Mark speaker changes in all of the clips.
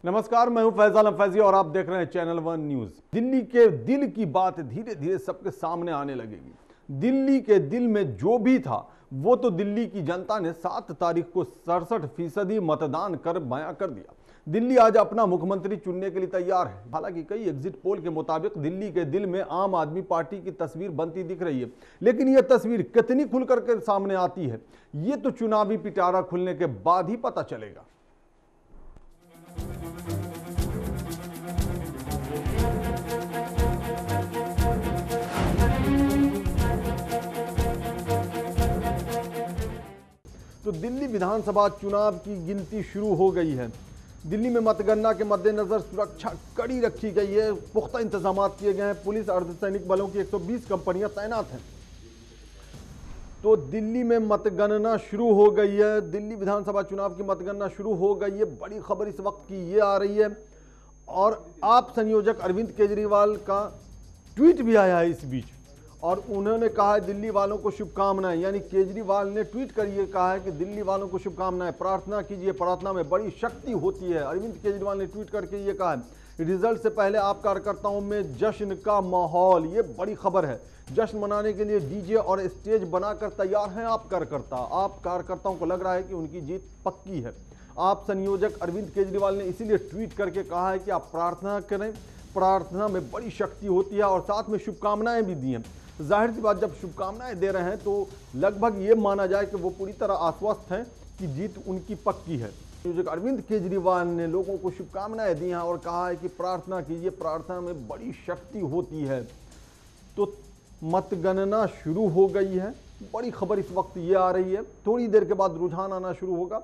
Speaker 1: नमस्कार, मैं हूं फैजाल फैजी और आप देख रहे हैं चैनल वन न्यूज। दिल्ली के दिल की बात धीरे धीरे सबके सामने आने लगेगी। दिल्ली के दिल में जो भी था वो तो दिल्ली की जनता ने 7 तारीख को 67% मतदान कर बयां कर दिया। दिल्ली आज अपना मुख्यमंत्री चुनने के लिए तैयार है। हालांकि कई एग्जिट पोल के मुताबिक दिल्ली के दिल में आम आदमी पार्टी की तस्वीर बनती दिख रही है, लेकिन यह तस्वीर कितनी खुलकर के सामने आती है ये तो चुनावी पिटारा खुलने के बाद ही पता चलेगा। तो दिल्ली विधानसभा चुनाव की गिनती शुरू हो गई है। दिल्ली में मतगणना के मद्देनजर सुरक्षा कड़ी रखी गई है, पुख्ता इंतजाम किए गए हैं। पुलिस अर्धसैनिक बलों की 120 कंपनियां तैनात हैं। तो दिल्ली में मतगणना शुरू हो गई है। दिल्ली विधानसभा चुनाव की मतगणना शुरू हो गई है। बड़ी खबर इस वक्त की ये आ रही है और आप संयोजक अरविंद केजरीवाल का ट्वीट भी आया है इस बीच, और उन्होंने कहा है दिल्ली वालों को शुभकामनाएं। यानी केजरीवाल ने ट्वीट कर ये कहा है कि दिल्ली वालों को शुभकामनाएं, प्रार्थना कीजिए, प्रार्थना में बड़ी शक्ति होती है। अरविंद केजरीवाल ने ट्वीट करके ये कहा है, रिजल्ट से पहले आप कार्यकर्ताओं में जश्न का माहौल। ये बड़ी खबर है। जश्न मनाने के लिए डीजे और स्टेज बनाकर तैयार हैं आप कार्यकर्ता। आप कार्यकर्ताओं को लग रहा है कि उनकी जीत पक्की है। आप संयोजक अरविंद केजरीवाल ने इसीलिए ट्वीट करके कहा है कि आप प्रार्थना करें, प्रार्थना में बड़ी शक्ति होती है, और साथ में शुभकामनाएं भी दी हैं। जाहिर सी बात, जब शुभकामनाएं दे रहे हैं तो लगभग ये माना जाए कि वो पूरी तरह आश्वस्त हैं कि जीत उनकी पक्की है। संयोजक अरविंद केजरीवाल ने लोगों को शुभकामनाएं दी हैं और कहा है कि प्रार्थना कीजिए, प्रार्थना में बड़ी शक्ति होती है। तो मतगणना शुरू हो गई है। बड़ी खबर इस वक्त ये आ रही है। थोड़ी देर के बाद रुझान आना शुरू होगा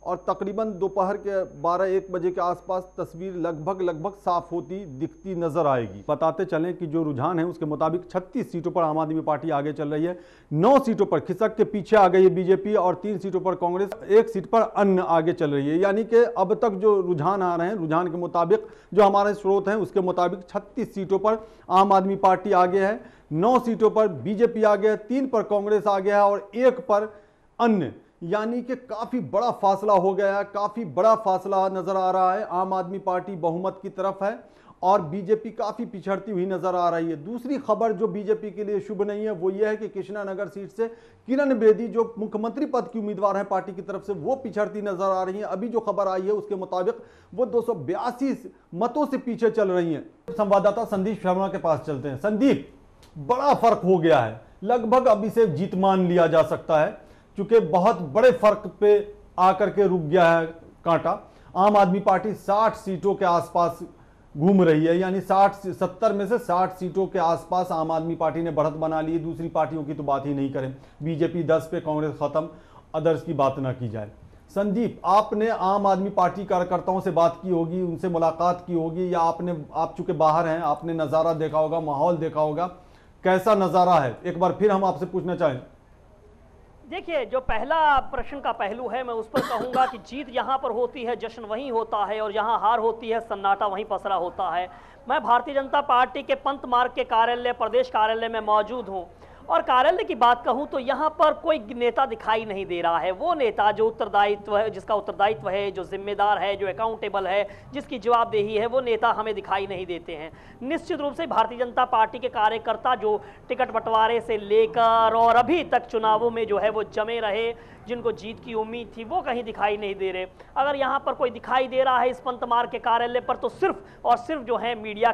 Speaker 1: और तकरीबन दोपहर के 12-1 बजे के आसपास तस्वीर लगभग साफ होती दिखती नजर आएगी। बताते चलें कि जो रुझान है उसके मुताबिक 36 सीटों पर आम आदमी पार्टी आगे चल रही है। 9 सीटों पर खिसक के पीछे आ गई है बीजेपी और 3 सीटों पर कांग्रेस, 1 सीट पर अन्य आगे चल रही है। यानी कि अब तक जो रुझान आ रहे हैं, रुझान के मुताबिक जो हमारे स्रोत हैं उसके मुताबिक 36 सीटों पर आम आदमी पार्टी आगे है, 9 सीटों पर बीजेपी आगे है, 3 पर कांग्रेस आगे है और 1 पर अन्य। यानी कि काफी बड़ा फासला हो गया है, काफी बड़ा फासला नजर आ रहा है। आम आदमी पार्टी बहुमत की तरफ है और बीजेपी काफी पिछड़ती हुई नजर आ रही है। दूसरी खबर जो बीजेपी के लिए शुभ नहीं है वो ये है कि कृष्णानगर सीट से किरण बेदी जो मुख्यमंत्री पद की उम्मीदवार है पार्टी की तरफ से, वो पिछड़ती नजर आ रही है। अभी जो खबर आई है उसके मुताबिक वो 282 मतों से पीछे चल रही है। संवाददाता संदीप शर्मा के पास चलते हैं। संदीप, बड़ा फर्क हो गया है, लगभग अब इसे जीत मान लिया जा सकता है क्योंकि बहुत बड़े फर्क पे आकर के रुक गया है कांटा। आम आदमी पार्टी 60 सीटों के आसपास घूम रही है, यानी 70 में से 60 सीटों के आसपास आम आदमी पार्टी ने बढ़त बना ली है। दूसरी पार्टियों की तो बात ही नहीं करें, बीजेपी 10 पे, कांग्रेस खत्म, अदर्स की बात ना की जाए। संदीप, आपने आम आदमी पार्टी कार्यकर्ताओं से बात की होगी, उनसे मुलाकात की होगी, या आप चूंकि बाहर हैं आपने नज़ारा देखा होगा, माहौल देखा होगा, कैसा नज़ारा है? एक बार फिर हम आपसे पूछना चाहें।
Speaker 2: देखिए, जो पहला प्रश्न का पहलू है मैं उस पर कहूँगा कि जीत यहाँ पर होती है, जश्न वहीं होता है, और जहाँ हार होती है सन्नाटा वहीं पसरा होता है। मैं भारतीय जनता पार्टी के पंत मार्ग के कार्यालय, प्रदेश कार्यालय में मौजूद हूँ और कार्यालय की बात कहूँ तो यहाँ पर कोई नेता दिखाई नहीं दे रहा है। वो नेता जो उत्तरदायित्व है, जिसका उत्तरदायित्व है, जो जिम्मेदार है, जो अकाउंटेबल है, जिसकी जवाबदेही है, वो नेता हमें दिखाई नहीं देते हैं। निश्चित रूप से भारतीय जनता पार्टी के कार्यकर्ता जो टिकट बंटवारे से लेकर और अभी तक चुनावों में जो है वो जमे रहे, जिनको जीत की उम्मीद थी, वो कहीं दिखाई नहीं दे रहे। अगर यहाँ पर कोई दिखाई दे रहा है इस पंत मार्ग के कार्यालय पर तो सिर्फ और सिर्फ जो है मीडिया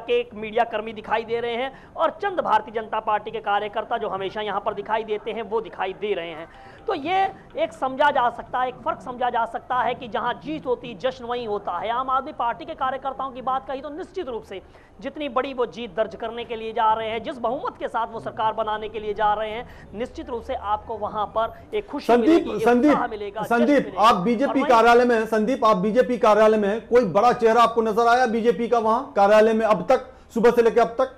Speaker 2: कर्मी दिखाई दे रहे हैं और चंद भारतीय जनता पार्टी के कार्यकर्ता जो हमेशा यहाँ पर दिखाई देते हैं वो दिखाई दे रहे हैं। तो ये एक समझा जा सकता है, एक फर्क समझा जा सकता है कि जहाँ जीत होती जश्न वहीं होता है। आम आदमी पार्टी के कार्यकर्ताओं की बात कही तो निश्चित रूप से जितनी बड़ी वो जीत दर्ज करने के लिए जा रहे हैं, जिस बहुमत के साथ वो सरकार बनाने के लिए जा रहे हैं, निश्चित रूप से आपको वहां पर एक खुशी मिलेगी,
Speaker 1: संदीप, आप बीजेपी कार्यालय में हैं। संदीप, आप बीजेपी कार्यालय में हैं, कोई बड़ा चेहरा आपको नजर आया बीजेपी का वहां कार्यालय में अब तक, सुबह से लेकर अब तक?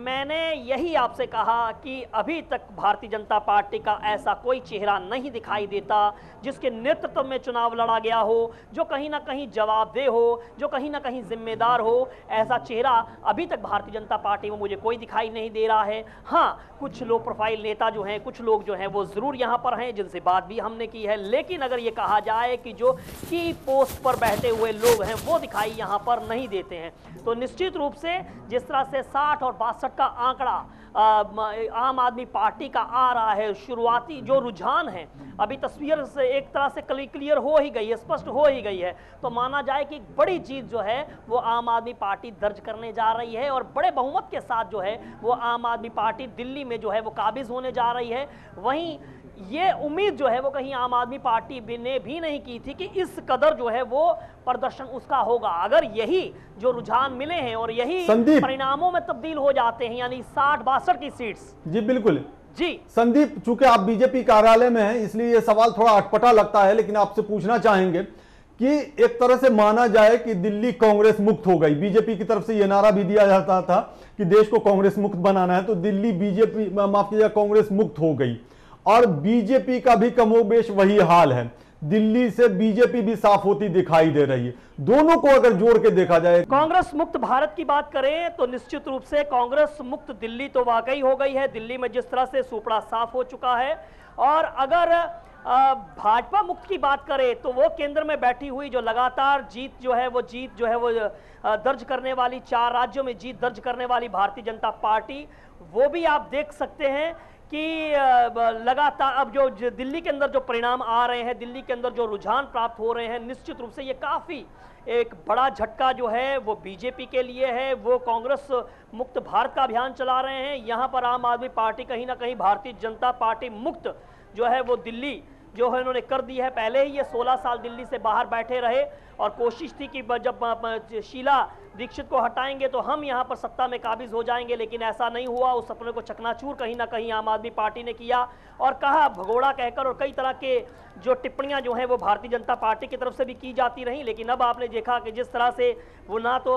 Speaker 2: मैंने यही आपसे कहा कि अभी तक भारतीय जनता पार्टी का ऐसा कोई चेहरा नहीं दिखाई देता जिसके नेतृत्व में चुनाव लड़ा गया हो, जो कहीं ना कहीं जवाबदेह हो, जो कहीं ना कहीं जिम्मेदार हो। ऐसा चेहरा अभी तक भारतीय जनता पार्टी में मुझे कोई दिखाई नहीं दे रहा है। हाँ, कुछ लो प्रोफाइल नेता जो हैं, कुछ लोग जो हैं वो ज़रूर यहाँ पर हैं, जिनसे बात भी हमने की है, लेकिन अगर ये कहा जाए कि जो की पोस्ट पर बैठे हुए लोग हैं वो दिखाई यहाँ पर नहीं देते हैं। तो निश्चित रूप से जिस तरह से 60 और 62 का आंकड़ा आम आदमी पार्टी का आ रहा है, शुरुआती जो रुझान है, अभी तस्वीर से एक तरह से क्लियर हो ही गई है, स्पष्ट हो ही गई है, तो माना जाए कि एक बड़ी जीत जो है वो आम आदमी पार्टी दर्ज करने जा रही है और बड़े बहुमत के साथ जो है वो आम आदमी पार्टी दिल्ली में जो है वो काबिज होने जा रही है। वहीं ये उम्मीद जो है वो कहीं आम आदमी पार्टी ने भी नहीं की थी कि इस कदर जो है वो प्रदर्शन उसका होगा। अगर यही जो रुझान मिले हैं और यही परिणामों में तब्दील हो जाते हैं, यानी 60-62 की सीट्स।
Speaker 1: जी बिल्कुल
Speaker 2: जी
Speaker 1: संदीप, चूंकि आप बीजेपी कार्यालय में हैं इसलिए ये सवाल थोड़ा अटपटा लगता है, लेकिन आपसे पूछना चाहेंगे कि एक तरह से माना जाए कि दिल्ली कांग्रेस मुक्त हो गई। बीजेपी की तरफ से यह नारा भी दिया जाता था कि देश को कांग्रेस मुक्त बनाना है, तो दिल्ली बीजेपी माफ कीजिएगा कांग्रेस मुक्त हो गई और बीजेपी का भी कमोबेश वही हाल है। दिल्ली से बीजेपी भी साफ होती दिखाई दे रही है। दोनों को अगर जोड़ के देखा जाए,
Speaker 2: कांग्रेस मुक्त भारत की बात करें तो निश्चित रूप से कांग्रेस मुक्त दिल्ली तो वाकई हो गई है। दिल्ली में जिस तरह से सुपड़ा साफ हो चुका है, और अगर भाजपा मुक्त की बात करें तो वो केंद्र में बैठी हुई जो लगातार जीत जो है वो दर्ज करने वाली, 4 राज्यों में जीत दर्ज करने वाली भारतीय जनता पार्टी, वो भी आप देख सकते हैं कि लगातार अब जो दिल्ली के अंदर जो परिणाम आ रहे हैं, दिल्ली के अंदर जो रुझान प्राप्त हो रहे हैं, निश्चित रूप से ये काफ़ी एक बड़ा झटका जो है वो बीजेपी के लिए है। वो कांग्रेस मुक्त भारत का अभियान चला रहे हैं, यहाँ पर आम आदमी पार्टी कहीं ना कहीं भारतीय जनता पार्टी मुक्त जो है वो दिल्ली जो है इन्होंने कर दी है। पहले ही ये 16 साल दिल्ली से बाहर बैठे रहे और कोशिश थी कि जब शीला दीक्षित को हटाएंगे तो हम यहाँ पर सत्ता में काबिज हो जाएंगे, लेकिन ऐसा नहीं हुआ। उस सपने को चकनाचूर कहीं ना कहीं आम आदमी पार्टी ने किया और कहा भगोड़ा कहकर, और कई तरह के जो टिप्पणियां जो हैं वो भारतीय जनता पार्टी की तरफ से भी की जाती रहीं। लेकिन अब आपने देखा कि जिस तरह से वो ना तो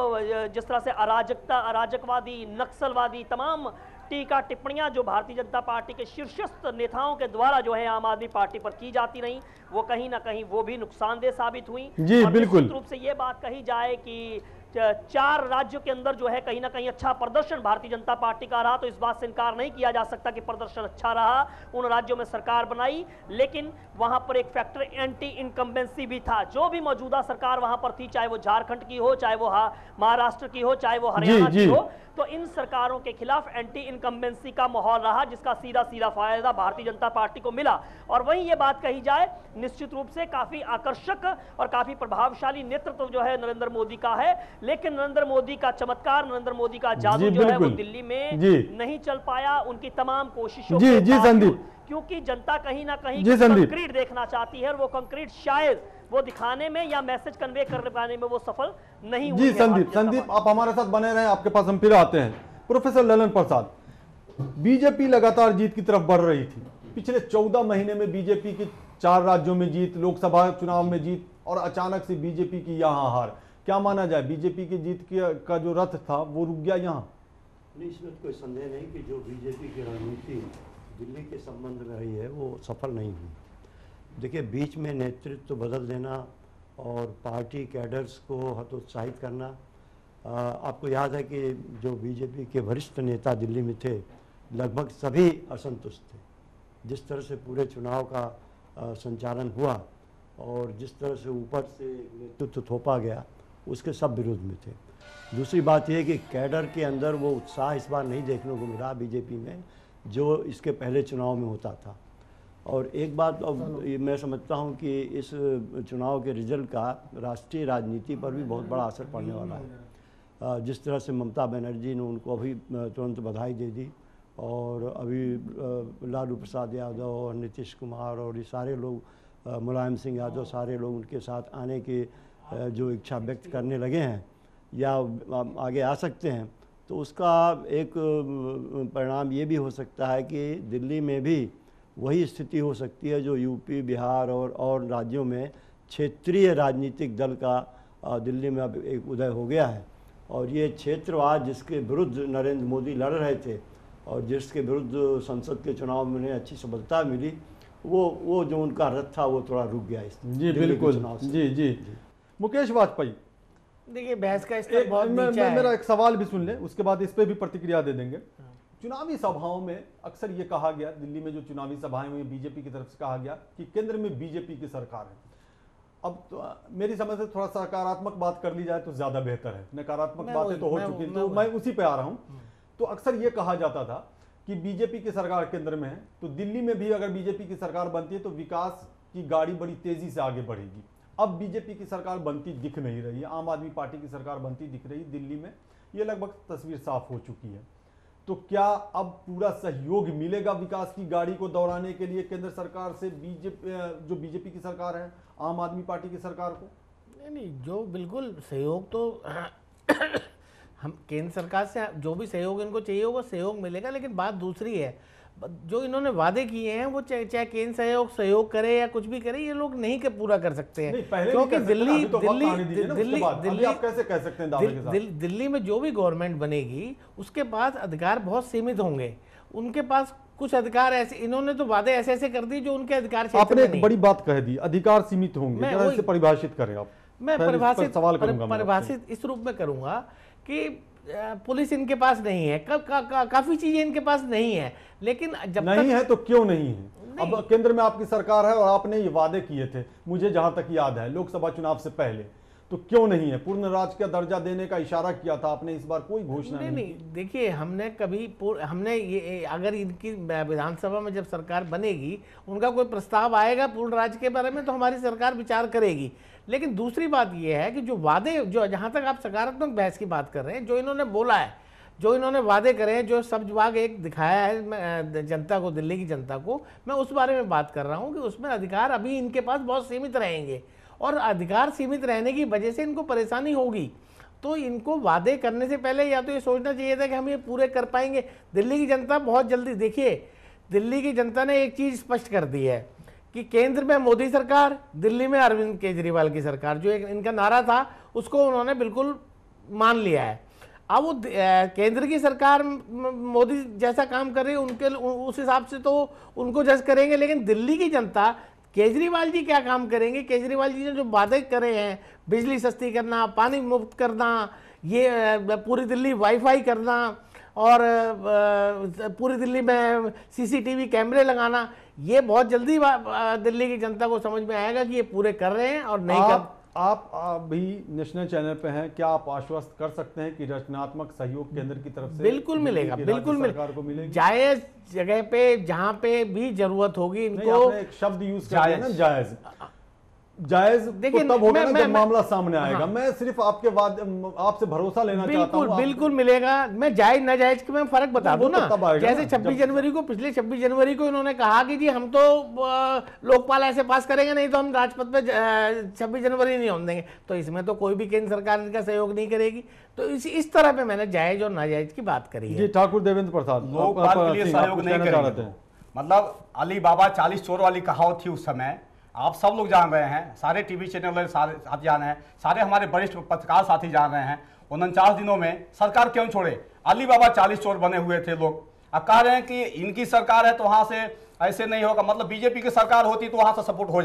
Speaker 2: जिस तरह से अराजकवादी, नक्सलवादी, तमाम टीका टिप्पणियां जो भारतीय जनता पार्टी के शीर्षस्थ नेताओं के द्वारा जो है आम आदमी पार्टी पर की जाती रहीं, वो कहीं ना कहीं वो भी नुकसानदेह साबित हुई।
Speaker 1: जी बिल्कुल।
Speaker 2: निश्चित रूप से ये बात कही जाए कि 4 राज्यों के अंदर जो है कहीं ना कहीं अच्छा प्रदर्शन भारतीय जनता पार्टी का रहा, तो इस बात से इनकार नहीं किया जा सकता कि प्रदर्शन अच्छा रहा। उन राज्यों में सरकार बनाई, लेकिन वहां पर एक फैक्टर एंटी इनकम्बेंसी भी था। जो भी मौजूदा सरकार वहां पर थी, चाहे वो झारखंड की हो, चाहे वो महाराष्ट्र की हो, चाहे वो हरियाणा की हो, तो इन सरकारों के खिलाफ एंटी इनकम्बेंसी का माहौल रहा, जिसका सीधा फायदा भारतीय जनता पार्टी को मिला। और वहीं ये बात कही जाए, निश्चित रूप से काफी आकर्षक और काफी प्रभावशाली नेतृत्व जो है नरेंद्र मोदी का है, लेकिन नरेंद्र मोदी का चमत्कार, नरेंद्र मोदी का जादू जो है वो दिल्ली में नहीं चल पाया। उनकी तमाम कोशिशों के बावजूद, क्योंकि जनता कहीं ना कहीं कंक्रीट देखना चाहती है, और वो कंक्रीट शायद वो दिखाने में या मैसेज कन्वे कर पाने में वो सफल नहीं हुई है।
Speaker 1: संदीप आप हमारे साथ बने रहें, आपके पास हम फिर आते हैं। प्रोफेसर ललन प्रसाद, बीजेपी लगातार जीत की तरफ बढ़ रही थी। पिछले 14 महीने में बीजेपी की 4 राज्यों में जीत, लोकसभा चुनाव में जीत, और अचानक से बीजेपी की यहाँ हार। क्या माना जाए, बीजेपी की जीत का जो रथ था वो रुक गया यहाँ?
Speaker 3: नहीं, इसमें कोई संदेह नहीं कि जो बीजेपी की रणनीति दिल्ली के संबंध में रही है वो सफल नहीं हुई। देखिए, बीच में नेतृत्व बदल देना और पार्टी कैडर्स को हतोत्साहित करना। आपको याद है कि जो बीजेपी के वरिष्ठ नेता दिल्ली में थे, लगभग सभी असंतुष्ट थे जिस तरह से पूरे चुनाव का संचालन हुआ, और जिस तरह से ऊपर से नेतृत्व थोपा गया, उसके सब विरोध में थे। दूसरी बात यह कि कैडर के अंदर वो उत्साह इस बार नहीं देखने को मिला बीजेपी में जो इसके पहले चुनाव में होता था। और एक बात अब मैं समझता हूं कि इस चुनाव के रिजल्ट का राष्ट्रीय राजनीति पर भी बहुत बड़ा असर पड़ने वाला है। जिस तरह से ममता बनर्जी ने उनको अभी तुरंत बधाई दे दी, और अभी लालू प्रसाद यादव और नीतीश कुमार और ये सारे लोग, मुलायम सिंह यादव, सारे लोग उनके साथ आने के जो इच्छा व्यक्त करने लगे हैं या आगे आ सकते हैं, तो उसका एक परिणाम ये भी हो सकता है कि दिल्ली में भी वही स्थिति हो सकती है जो यूपी, बिहार और राज्यों में क्षेत्रीय राजनीतिक दल का दिल्ली में अब एक उदय हो गया है। और ये क्षेत्रवाद जिसके विरुद्ध नरेंद्र मोदी लड़ रहे थे और जिसके विरुद्ध संसद के चुनाव में उन्हें अच्छी सफलता मिली, वो जो उनका रथ था वो थोड़ा रुक गया इस
Speaker 1: जी बिल्कुल। जी मुकेश वाजपेयी,
Speaker 4: देखिए बहस का स्तर बहुत नीचा है।
Speaker 1: मेरा एक सवाल भी सुन ले, उसके बाद इस पे भी प्रतिक्रिया दे देंगे। चुनावी सभाओं में अक्सर ये कहा गया, दिल्ली में जो चुनावी सभाएं हुई बीजेपी की तरफ से कहा गया कि केंद्र में बीजेपी की सरकार है। अब तो मेरी समझ से थोड़ा सकारात्मक बात कर ली जाए तो ज्यादा बेहतर है, नकारात्मक बातें तो हो चुकी हैं, तो मैं उसी पे आ रहा हूं। तो अक्सर ये कहा जाता था कि बीजेपी की सरकार केंद्र में है, तो दिल्ली में भी अगर बीजेपी की सरकार बनती है तो विकास की गाड़ी बड़ी तेजी से आगे बढ़ेगी। अब बीजेपी की सरकार बनती दिख नहीं रही है, आम आदमी पार्टी की सरकार बनती दिख रही दिल्ली में, ये लगभग तस्वीर साफ हो चुकी है। तो क्या अब पूरा सहयोग मिलेगा विकास की गाड़ी को दौड़ाने के लिए केंद्र सरकार से जो बीजेपी की सरकार है आम आदमी पार्टी की सरकार को?
Speaker 4: नहीं, जो बिल्कुल सहयोग तो हम केंद्र सरकार से जो भी सहयोग इनको चाहिए वो सहयोग मिलेगा, लेकिन बात दूसरी है, जो इन्होंने वादे किए हैं वो चाहे केंद्र सहयोग करे या कुछ भी करे, ये लोग नहीं पूरा कर सकते हैं। क्योंकि दिल्ली में जो भी गवर्नमेंट बनेगी उसके पास अधिकार बहुत सीमित होंगे, उनके पास कुछ अधिकार ऐसे, इन्होंने तो वादे ऐसे ऐसे कर दिए जो उनके अधिकार क्षेत्र
Speaker 1: आपने एक बड़ी बात कह दी, अधिकार सीमित होंगे, इसे परिभाषित करें आप।
Speaker 4: मैं परिभाषित इस रूप में करूंगा कि पुलिस इनके पास नहीं है, काफी चीजें इनके पास नहीं है, लेकिन जब
Speaker 1: नहीं है तो क्यों नहीं है? अब केंद्र में आपकी सरकार है और आपने ये वादे किए थे, मुझे जहां तक याद है लोकसभा चुनाव से पहले, तो क्यों नहीं है? पूर्ण राज्य का दर्जा देने का इशारा किया था आपने, इस बार कोई घोषणा नहीं।
Speaker 4: देखिए हमने ये, अगर इनकी विधानसभा में जब सरकार बनेगी उनका कोई प्रस्ताव आएगा पूर्ण राज्य के बारे में तो हमारी सरकार विचार करेगी। लेकिन दूसरी बात यह है कि जो वादे, जो जहां तक आप सकारात्मक बहस की बात कर रहे हैं, जो इन्होंने बोला है, जो इन्होंने वादे करे हैं, जो सब विभाग एक दिखाया है जनता को, दिल्ली की जनता को, मैं उस बारे में बात कर रहा हूं कि उसमें अधिकार अभी इनके पास बहुत सीमित रहेंगे और अधिकार सीमित रहने की वजह से इनको परेशानी होगी। तो इनको वादे करने से पहले या तो ये सोचना चाहिए था कि हम ये पूरे कर पाएंगे। दिल्ली की जनता बहुत जल्दी, देखिए दिल्ली की जनता ने एक चीज़ स्पष्ट कर दी है कि केंद्र में मोदी सरकार, दिल्ली में अरविंद केजरीवाल की सरकार, जो एक इनका नारा था उसको उन्होंने बिल्कुल मान लिया है। अब वो केंद्र की सरकार मोदी जैसा काम कर रही है उनके उस हिसाब से तो उनको जज करेंगे, लेकिन दिल्ली की जनता केजरीवाल जी क्या काम करेंगे, केजरीवाल जी ने जो वादे करे हैं, बिजली सस्ती करना, पानी मुफ्त करना, ये पूरी दिल्ली वाईफाई करना और पूरी दिल्ली में सीसीटीवी कैमरे लगाना, ये बहुत जल्दी दिल्ली की जनता को समझ में आएगा कि ये पूरे कर रहे हैं और नहीं कर।
Speaker 1: आप भी नेशनल चैनल पे हैं, क्या आप आश्वस्त कर सकते हैं कि रचनात्मक सहयोग केंद्र की तरफ से
Speaker 4: बिल्कुल मिलेगा, बिल्कुल मिलेगा, जायज जगह पे जहां पे भी जरूरत होगी इनको।
Speaker 1: एक शब्द यूज किया ना, जायज। जायज देखिए तब होगा ना जब मामला सामने आएगा। हाँ। मैं सिर्फ आपसे भरोसा लेना चाहता हूं।
Speaker 4: बिल्कुल मिलेगा। मैं जायज नाजायज के मैं फर्क बता दूं ना, जैसे 26 जनवरी को, पिछले 26 जनवरी को इन्होंने कहा कि जी हम तो लोकपाल ऐसे पास करेंगे, नहीं तो हम राजपथ पे 26 जनवरी नहीं होने देंगे। तो इसमें तो कोई भी केंद्र सरकार इनका सहयोग नहीं करेगी। तो इस तरह पे मैंने जायज और नाजायज की बात करी है।
Speaker 1: जी ठाकुर देवेंद्र प्रसाद,
Speaker 5: लोकपाल के लिए सहयोग नहीं करेंगे। मतलब अली बाबा 40 चोर वाली कहावत थी उस समय, आप सब लोग जान रहे हैं, सारे टीवी चैनल वाले सारे साथी जान रहे हैं, सारे हमारे वरिष्ठ पत्रकार साथी जान रहे हैं। 49 दिनों में सरकार क्यों छोड़े? अली बाबा 40 चोर बने हुए थे लोग। अब कह रहे हैं कि इनकी सरकार है तो वहां से ऐसे नहीं होगा। मतलब बीजेपी की सरकार होती तो वहां से सपोर्ट हो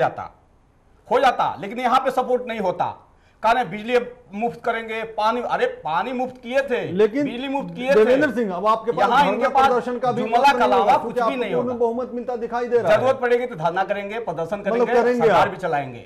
Speaker 5: जाता, लेकिन यहाँ पे सपोर्ट नहीं होता। कह रहे बिजली मुफ्त करेंगे, पानी, अरे पानी मुफ्त किए थे,
Speaker 1: लेकिन
Speaker 5: बिजली मुफ्त किए थे।
Speaker 1: देवेंद्र सिंह, अब आपके पास
Speaker 5: यहाँ इनके पास जुमला का अलावा कुछ भी नहीं होगा।
Speaker 1: बहुमत मिलता दिखाई दे रहा है।
Speaker 5: जरूरत पड़ेगी तो धरना करेंगे, प्रदर्शन करेंगे, सरकार भी चलाएंगे।